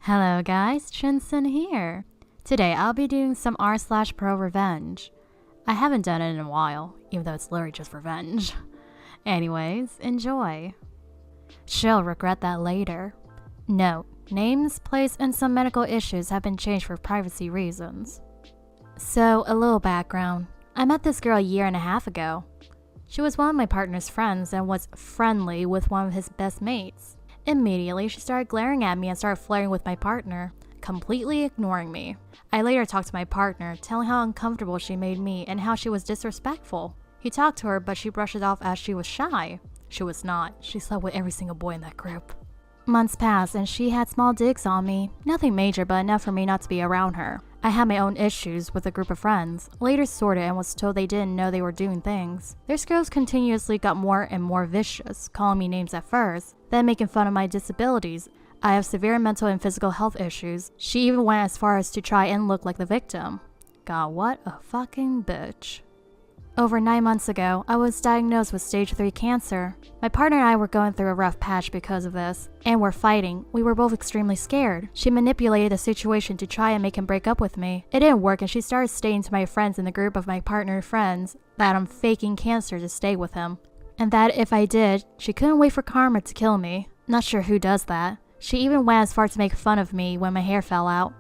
Hello guys, Chinson here. Today I'll be doing some r/ProRevenge. I haven't done it in a while, even though it's literally just revenge. Anyways, enjoy. She'll regret that later. Note, names, place, and some medical issues have been changed for privacy reasons. So, a little background. I met this girl a year and a half ago. She was one of my partner's friends and was friendly with one of his best mates. Immediately, she started glaring at me and started flirting with my partner, completely ignoring me. I later talked to my partner, telling how uncomfortable she made me and how she was disrespectful. He talked to her, but she brushed it off as she was shy. She was not. She slept with every single boy in that group. Months passed and she had small digs on me. Nothing major, but enough for me not to be around her. I had my own issues with a group of friends, later sorted and was told they didn't know they were doing things. Their skills continuously got more and more vicious, calling me names at first, then making fun of my disabilities. I have severe mental and physical health issues. She even went as far as to try and look like the victim. God, what a fucking bitch. Over 9 months ago, I was diagnosed with stage 3 cancer. My partner and I were going through a rough patch because of this, and were fighting. We were both extremely scared. She manipulated the situation to try and make him break up with me. It didn't work, and she started stating to my friends in the group of my partner's friends that I'm faking cancer to stay with him, and that if I did, she couldn't wait for karma to kill me. Not sure who does that. She even went as far to make fun of me when my hair fell out.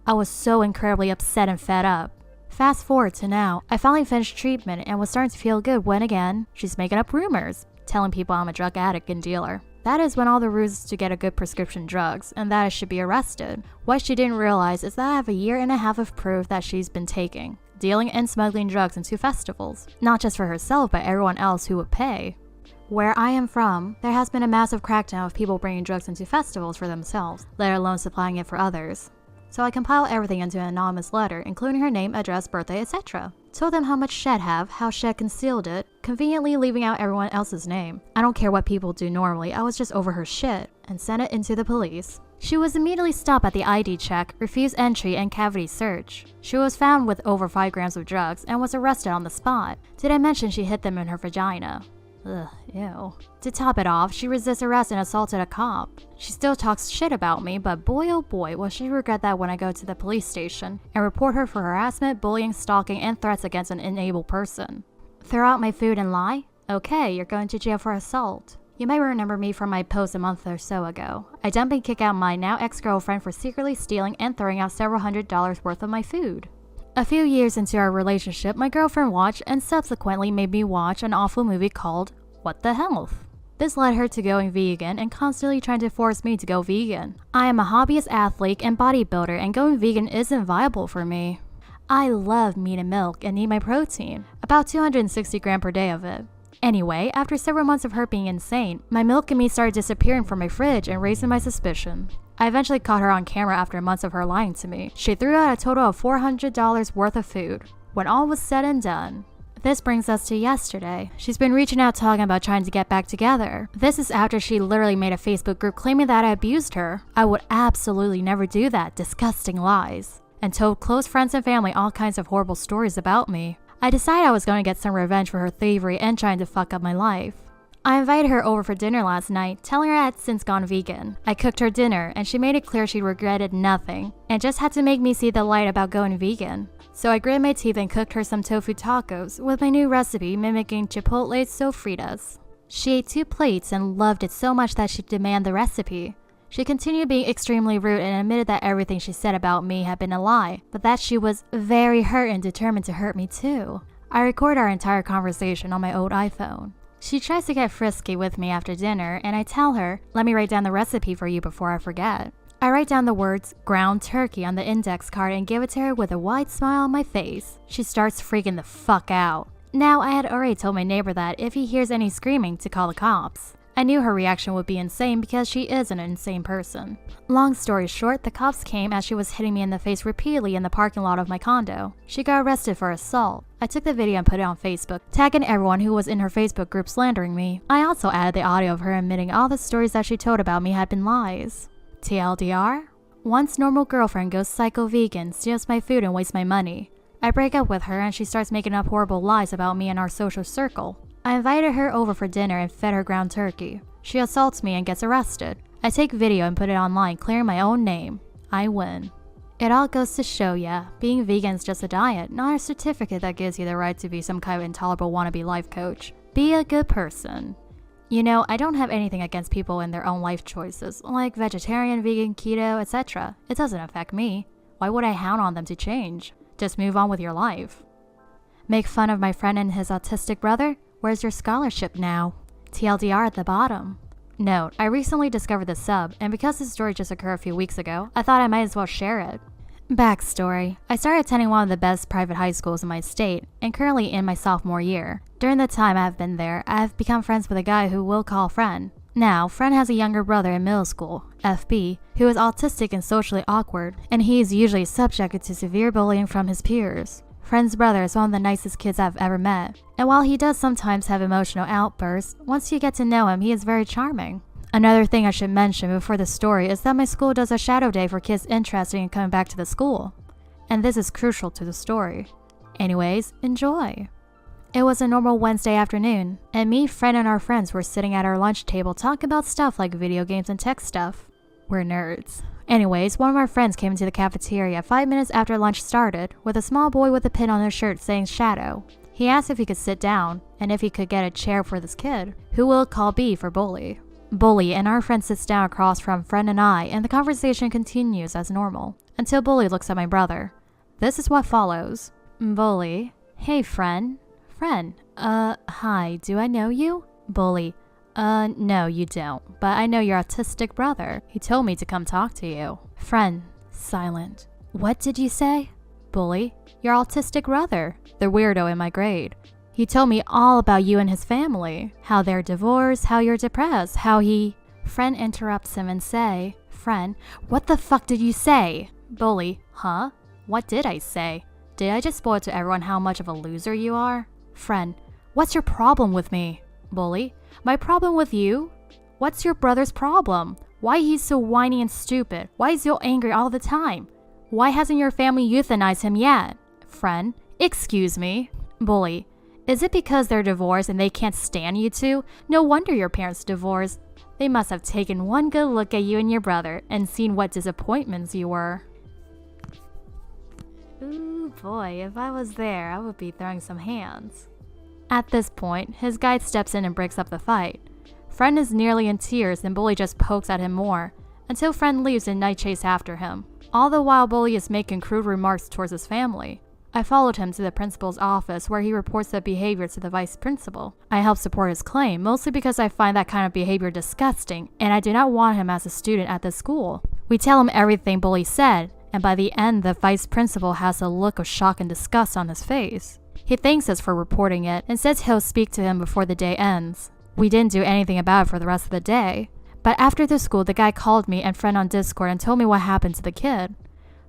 I was so incredibly upset and fed up. Fast forward to now, I finally finished treatment and was starting to feel good when again, she's making up rumors, telling people I'm a drug addict and dealer. That is when all the ruses to get a good prescription drugs and that I should be arrested. What she didn't realize is that I have a year and a half of proof that she's been taking, dealing and smuggling drugs into festivals, not just for herself but everyone else who would pay. Where I am from, there has been a massive crackdown of people bringing drugs into festivals for themselves, let alone supplying it for others. So I compiled everything into an anonymous letter, including her name, address, birthday, etc. Told them how much Shed have, how Shed concealed it, conveniently leaving out everyone else's name. I don't care what people do normally, I was just over her shit, and sent it into the police. She was immediately stopped at the ID check, refused entry, and cavity search. She was found with over 5 grams of drugs and was arrested on the spot. Did I mention she hid them in her vagina? Ugh, ew. To top it off, she resists arrest and assaulted a cop. She still talks shit about me, but boy oh boy will she regret that when I go to the police station and report her for harassment, bullying, stalking, and threats against an unable person. Throw out my food and lie? Okay, you're going to jail for assault. You might remember me from my post a month or so ago. I dump and kick out my now ex-girlfriend for secretly stealing and throwing out several $100s worth of my food. A few years into our relationship, my girlfriend watched and subsequently made me watch an awful movie called What the Health. This led her to going vegan and constantly trying to force me to go vegan. I am a hobbyist athlete and bodybuilder and going vegan isn't viable for me. I love meat and milk and need my protein, about 260 grams per day of it. Anyway, after several months of her being insane, my milk and meat started disappearing from my fridge and raising my suspicion. I eventually caught her on camera after months of her lying to me. She threw out a total of $400 worth of food. When all was said and done. This brings us to yesterday. She's been reaching out talking about trying to get back together. This is after she literally made a Facebook group claiming that I abused her. I would absolutely never do that, disgusting lies. And told close friends and family all kinds of horrible stories about me. I decided I was going to get some revenge for her thievery and trying to fuck up my life. I invited her over for dinner last night, telling her I had since gone vegan. I cooked her dinner, and she made it clear she regretted nothing, and just had to make me see the light about going vegan. So I gritted my teeth and cooked her some tofu tacos, with my new recipe mimicking Chipotle sofritas. She ate 2 plates and loved it so much that she demanded the recipe. She continued being extremely rude and admitted that everything she said about me had been a lie, but that she was very hurt and determined to hurt me too. I recorded our entire conversation on my old iPhone. She tries to get frisky with me after dinner, and I tell her, let me write down the recipe for you before I forget. I write down the words ground turkey on the index card and give it to her with a wide smile on my face. She starts freaking the fuck out. Now, I had already told my neighbor that if he hears any screaming to call the cops. I knew her reaction would be insane because she is an insane person. Long story short, the cops came as she was hitting me in the face repeatedly in the parking lot of my condo. She got arrested for assault. I took the video and put it on Facebook, tagging everyone who was in her Facebook group slandering me. I also added the audio of her admitting all the stories that she told about me had been lies. TLDR? Once normal girlfriend goes psycho vegan, steals my food and wastes my money. I break up with her and she starts making up horrible lies about me and our social circle. I invited her over for dinner and fed her ground turkey. She assaults me and gets arrested. I take video and put it online, clearing my own name. I win. It all goes to show ya, being vegan is just a diet, not a certificate that gives you the right to be some kind of intolerable wannabe life coach. Be a good person. You know, I don't have anything against people in their own life choices, like vegetarian, vegan, keto, etc. It doesn't affect me. Why would I hound on them to change? Just move on with your life. Make fun of my friend and his autistic brother? Where's your scholarship now? TLDR at the bottom. Note, I recently discovered this sub, and because this story just occurred a few weeks ago, I thought I might as well share it. Backstory. I started attending one of the best private high schools in my state, and currently in my sophomore year. During the time I have been there, I have become friends with a guy who we'll call Friend. Now, Friend has a younger brother in middle school, FB, who is autistic and socially awkward, and he is usually subjected to severe bullying from his peers. Friend's brother is one of the nicest kids I've ever met, and while he does sometimes have emotional outbursts, once you get to know him, he is very charming. Another thing I should mention before the story is that my school does a shadow day for kids interested in coming back to the school, and this is crucial to the story. Anyways, enjoy. It was a normal Wednesday afternoon, and me, Friend, and our friends were sitting at our lunch table talking about stuff like video games and tech stuff. We're nerds. Anyways, one of our friends came into the cafeteria 5 minutes after lunch started with a small boy with a pin on his shirt saying shadow. He asked if he could sit down, and if he could get a chair for this kid, who we'll call B for Bully. Bully and our friend sits down across from Friend and I, and the conversation continues as normal, until Bully looks at my brother. This is what follows. Bully. Hey, Friend. Friend. Hi, do I know you? Bully. No, you don't, but I know your autistic brother. He told me to come talk to you. Friend. Silent. What did you say? Bully. Your autistic brother, the weirdo in my grade. He told me all about you and his family. How they're divorced, how you're depressed, how he... Friend interrupts him and say, Friend, what the fuck did you say? Bully. Huh? What did I say? Did I just spoil to everyone how much of a loser you are? Friend. What's your problem with me? Bully. My problem with you? What's your brother's problem? Why he's so whiny and stupid? Why is he so angry all the time? Why hasn't your family euthanized him yet? Friend. Excuse me. Bully. Is it because they're divorced and they can't stand you two? No wonder your parents divorced. They must have taken one good look at you and your brother and seen what disappointments you were. Ooh boy, if I was there, I would be throwing some hands. At this point, his guide steps in and breaks up the fight. Friend is nearly in tears and Bully just pokes at him more, until Friend leaves and Night chase after him. All the while Bully is making crude remarks towards his family. I followed him to the principal's office where he reports the behavior to the vice principal. I help support his claim, mostly because I find that kind of behavior disgusting and I do not want him as a student at this school. We tell him everything Bully said, and by the end the vice principal has a look of shock and disgust on his face. He thanks us for reporting it and says he'll speak to him before the day ends. We didn't do anything about it for the rest of the day, but after the school the guy called me and Friend on Discord and told me what happened to the kid.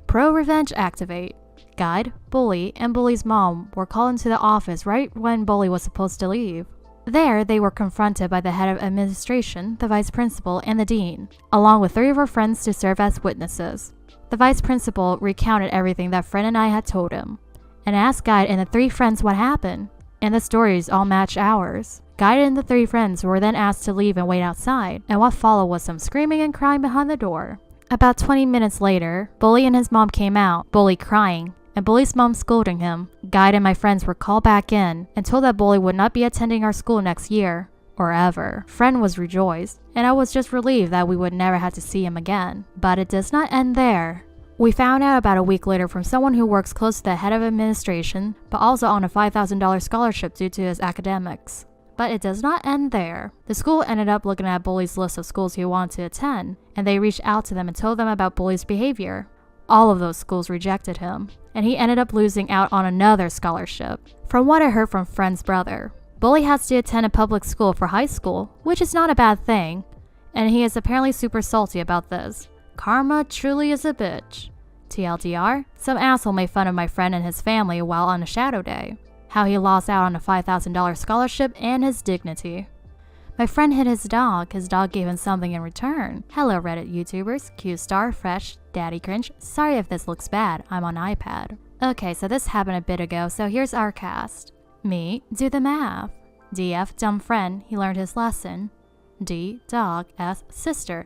ProRevenge activate. Guide, Bully, and Bully's mom were called into the office right when Bully was supposed to leave. There, they were confronted by the head of administration, the vice principal, and the dean, along with 3 of our friends to serve as witnesses. The vice principal recounted everything that Friend and I had told him, and asked Guide and the 3 friends what happened, and the stories all matched ours. Guide and the 3 friends were then asked to leave and wait outside, and what followed was some screaming and crying behind the door. About 20 minutes later, Bully and his mom came out, Bully crying, and Bully's mom scolding him. Guide and my friends were called back in and told that Bully would not be attending our school next year, or ever. Friend was rejoiced, and I was just relieved that we would never have to see him again. But it does not end there. We found out about a week later from someone who works close to the head of administration, but also on a $5,000 scholarship due to his academics. But it does not end there. The school ended up looking at Bully's list of schools he wanted to attend, and they reached out to them and told them about Bully's behavior. All of those schools rejected him, and he ended up losing out on another scholarship. From what I heard from Friend's brother, Bully has to attend a public school for high school, which is not a bad thing, and he is apparently super salty about this. Karma truly is a bitch. TLDR, some asshole made fun of my friend and his family while on a shadow day. How he lost out on a $5,000 scholarship and his dignity. My friend hit his dog gave him something in return. Hello Reddit YouTubers, Q-Star, Fresh, Daddy Cringe. Sorry if this looks bad, I'm on iPad. Okay, so this happened a bit ago, so here's our cast. Me, do the math. DF, dumb friend, he learned his lesson. D, dog, S, sister.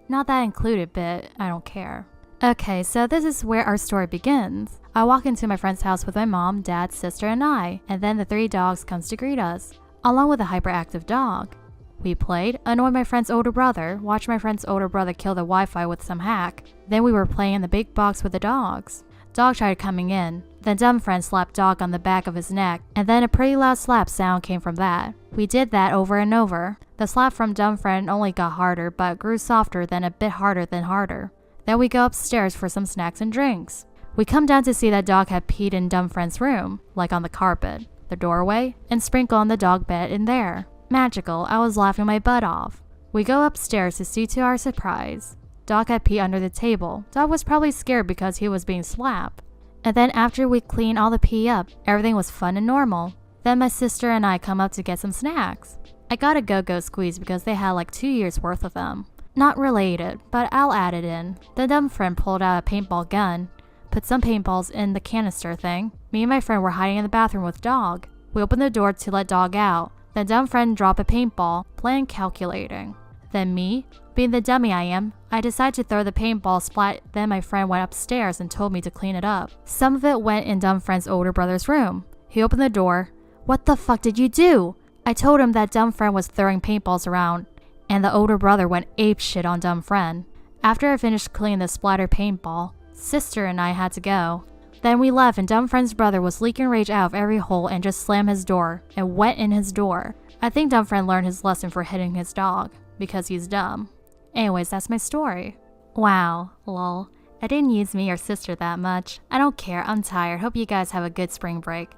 Not that included, but I don't care. Okay, so this is where our story begins. I walk into my friend's house with my mom, dad, sister, and I, and then the 3 dogs comes to greet us, along with a hyperactive dog. We played, annoyed my friend's older brother, watched my friend's older brother kill the Wi-Fi with some hack. Then we were playing in the big box with the dogs. Dog tried coming in. Then dumb friend slapped dog on the back of his neck, and then a pretty loud slap sound came from that. We did that over and over. The slap from dumb friend only got harder, but grew softer, then a bit harder, then harder. Then we go upstairs for some snacks and drinks. We come down to see that dog had peed in dumb friend's room, like on the carpet, the doorway, and sprinkle on the dog bed in there. Magical, I was laughing my butt off. We go upstairs to see to our surprise. Dog had pee under the table. Dog was probably scared because he was being slapped. And then after we clean all the pee up, everything was fun and normal. Then my sister and I come up to get some snacks. I got a go-go squeeze because they had like 2 years worth of them. Not related, but I'll add it in. The dumb friend pulled out a paintball gun, put some paintballs in the canister thing. Me and my friend were hiding in the bathroom with dog. We opened the door to let dog out. Then dumb friend dropped a paintball, plan calculating. Then me, being the dummy I am, I decided to throw the paintball splat. Then my friend went upstairs and told me to clean it up. Some of it went in dumb friend's older brother's room. He opened the door. What the fuck did you do? I told him that dumb friend was throwing paintballs around, and the older brother went apeshit on dumb friend. After I finished cleaning the splattered paintball, sister and I had to go. Then we left and dumb friend's brother was leaking rage out of every hole and just slammed his door and went in his door. I think dumb friend learned his lesson for hitting his dog, because he's dumb. Anyways, that's my story. Wow, lol. I didn't use me or sister that much. I don't care, I'm tired. Hope you guys have a good spring break.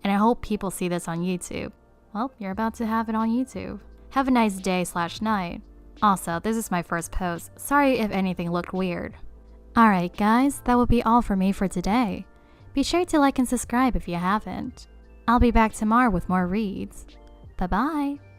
And I hope people see this on YouTube. Well, you're about to have it on YouTube. Have a nice day/night. Also, this is my first post. Sorry if anything looked weird. Alright guys, that will be all for me for today. Be sure to like and subscribe if you haven't. I'll be back tomorrow with more reads. Bye bye!